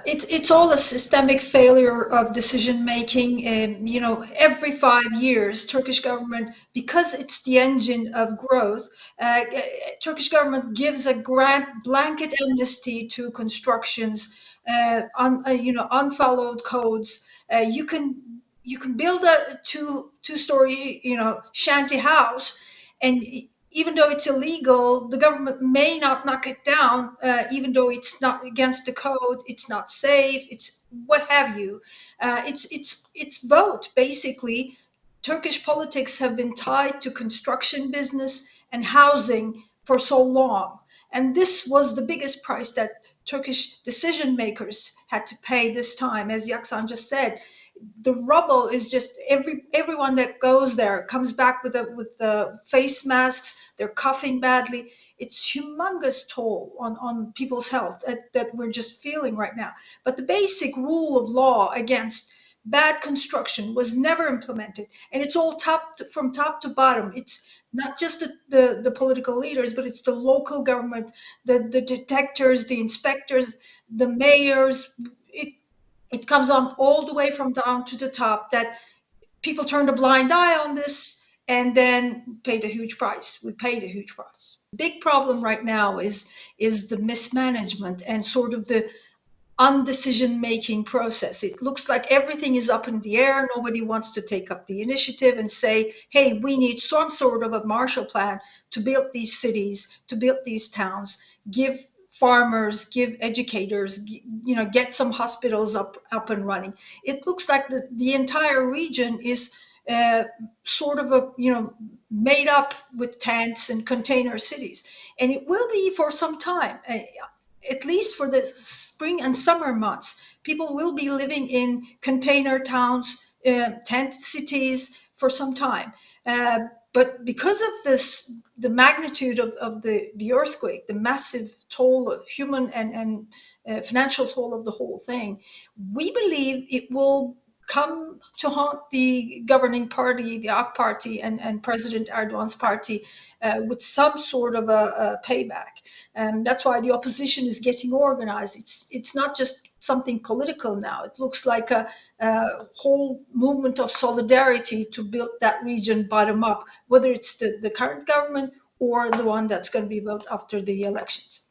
It's all a systemic failure of decision making. And you know, every 5 years, Turkish government, because it's the engine of growth, Turkish government gives a blanket amnesty to constructions, you know, unfollowed codes. You can build a two-story, you know, shanty house, and even though it's illegal, the government may not knock it down, even though it's not against the code, it's not safe, it's what have you. It's both, basically. Turkish politics have been tied to construction business and housing for so long. And this was the biggest price that Turkish decision makers had to pay this time. As Yaksan just said, the rubble is just everyone that goes there comes back with the face masks. They're coughing badly. It's humongous toll on people's health that we're just feeling right now. But the basic rule of law against bad construction was never implemented, and it's all from top to bottom. It's not just the political leaders, but it's the local government, the detectors, the inspectors, the mayors. It comes on all the way from down to the top, that people turned a blind eye on this and then paid a huge price. We paid a huge price. Big problem right now is the mismanagement and sort of the undecision-making process. It looks like everything is up in the air. Nobody wants to take up the initiative and say, hey, we need some sort of a Marshall Plan to build these cities, to build these towns, give farmers, give educators, you know, get some hospitals up and running. It looks like the entire region is sort of made up with tents and container cities, and it will be for some time. At least for the spring and summer months, people will be living in container towns, tent cities for some time. But because of this, the magnitude of the earthquake, the massive toll, human and financial toll of the whole thing, we believe it will come to haunt the governing party, the AK Party, and President Erdogan's party with some sort of a payback. And that's why the opposition is getting organized. It's not just something political now. It looks like a whole movement of solidarity to build that region bottom up, whether it's the current government or the one that's going to be built after the elections.